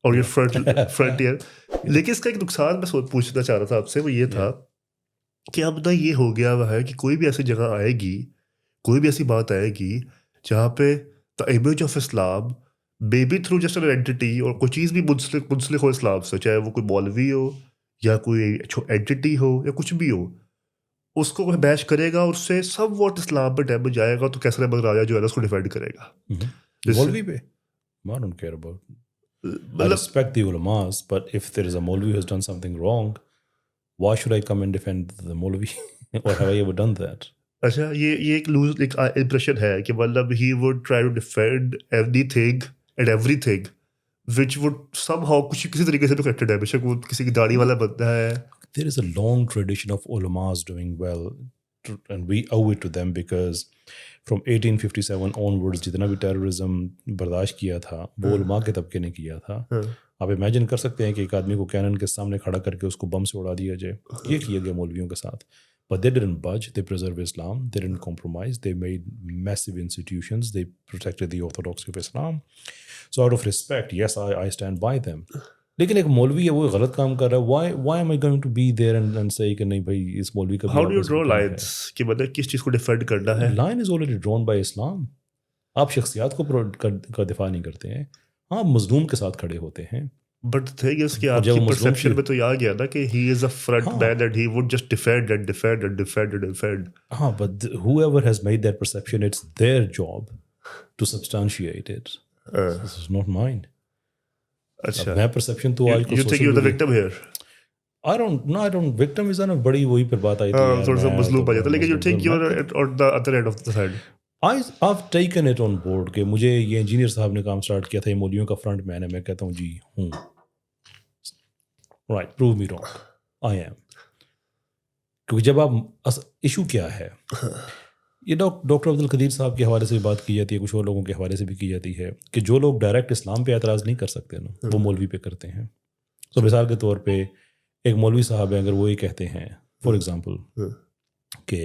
और ये फ्रंटियर। लेकिन इसका एक नुकसान मैं पूछना चाह रहा था आपसे, वो ये था कि अब ना ये हो गया हुआ है कि कोई भी ऐसी जगह आएगी, कोई भी ऐसी बात आएगी जहाँ पे the image of Islam may be through just an entity, और कोई चीज़ भी मुंसलिक हो इस्लाम से, चाहे वो कोई मौलवी हो या कोई एंटिटी हो या कुछ भी हो, उसको कोई बैश करेगा और उससे सब वॉट इस्लाम पे डैमेज आएगा, तो कैसर अहमद राजा जो है ना उसको डिफेंड करेगा। मौलवी पे I don't care about. I respect the ulamas, but if there is a Maulvi who has done something wrong, why should I come and defend the Maulvi? Or have I ever done that? अच्छा, ये एक loose एक impression है कि मतलब ही would try to defend anything and everything which would somehow कुछ किसी तरीके से कनेक्टेड है, बेशक वो किसी की दाढ़ी वाला बंदा है। There is a long tradition of ulamas doing well, and we owe it to them because from 1857 onwards जितना भी टेररिज्म बर्दाश्त किया था वो उलमा के तबके ने किया था। आप इमेजिन कर सकते हैं कि एक आदमी को कैनन के सामने खड़ा करके उसको बम से उड़ा दिया जाए। ये किया गया मौलवियों के साथ, but they didn't budge, they preserved Islam, they didn't compromise, they made massive institutions, they protected the orthodoxy of Islam. So out of respect, yes, I stand by them. लेकिन एक मौलवी है वो गलत काम कर रहा है, why am I going to be there and say कि नहीं भाई इस मौलवी का How do you draw lines कि मतलब किस चीज़ को डिफेंड करना है? Line is already drawn by Islam. आप शख्सियात का दिफा नहीं करते हैं, आप मजलूम के साथ खड़े होते हैं। बट थिंग इज कि आपकी परसेप्शन में तो ये आ गया ना कि he is a front man and he would just defend and defend and defend and defend. हाँ, but whoever has made that perception, it's their job to substantiate it. This is not mine. अच्छा, मैं perception तो आज को you think you're the victim here? I don't victim is ना बड़ी वही पर बात आई थी यार, थोड़ा सा मजलूम आ जाता, लेकिन you think you're on the other end of the side? I've taken it on board कि मुझे ये इंजीनियर साहब ने काम स्टार्ट किया था, ये मौलवियों का फ्रंट मैन है, मैं कहता हूँ जी हूँ। Right, prove me wrong. I am. क्योंकि जब आप इशू क्या है, ये डॉक्टर अब्दुल कदीर साहब के हवाले से भी बात की जाती है, कुछ और लोगों के हवाले से भी की जाती है कि जो लोग डायरेक्ट इस्लाम पे एतराज़ नहीं कर सकते ना, वो मौलवी पे करते हैं। तो मिसाल के तौर पे एक मौलवी साहब है, अगर वो ये कहते हैं फॉर एग्ज़ाम्पल कि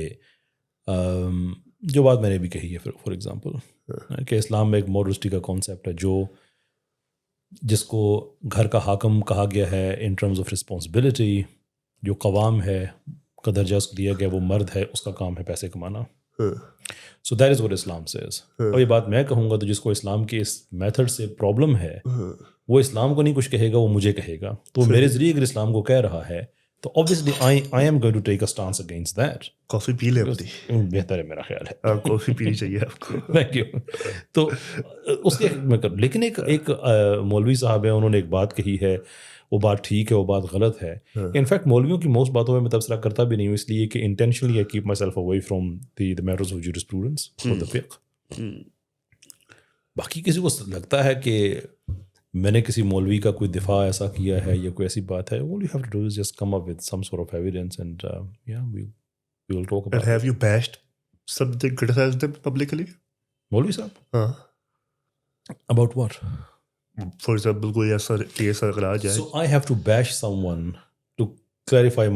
जो बात मैंने भी कही है फॉर एग्ज़ाम्पल कि इस्लाम में एक मॉरलिटी का कॉन्सेप्ट है जिसको घर का हाकम कहा गया है इन टर्म्स ऑफ रिस्पॉन्सिबिलिटी, जो कवाम है का दर्जा उसको दिया गया, वो मर्द है, उसका काम है पैसे कमाना। So that is what Islam says. और ये बात मैं कहूँगा तो जिसको इस्लाम के इस मेथड से प्रॉब्लम है वो इस्लाम को नहीं कुछ कहेगा, वो मुझे कहेगा। तो मेरे ज़रिए अगर इस्लाम को कह रहा है तो obviously I am going to take a stance against that. Coffee पी ले अपनी, बेहतर है मेरा ख्याल है। कॉफ़ी पीनी चाहिए आपको। Thank you. तो उसके मैं कर, लेकिन एक मौलवी साहब है, उन्होंने एक बात कही है, वो बात ठीक है, वो बात गलत है। इनफैक्ट मौलवियों की मोस्ट बातों में मैं तबसरा करता भी नहीं हूँ, इसलिए कि intentionally I keep my self away from the matters of jurisprudence और द फिक्ह। बाकी किसी को लगता है कि मैंने किसी मौलवी का कोई दिफा ऐसा किया है या कोई ऐसी बात है, all you have to do is just come up with some sort of evidence and yeah, we will talk about it. And have you bashed something, criticized them publicly? मौलवी साहब? About what? For example, कोई ऐसा case अगर आ जाए, so I have to bash someone to clarify my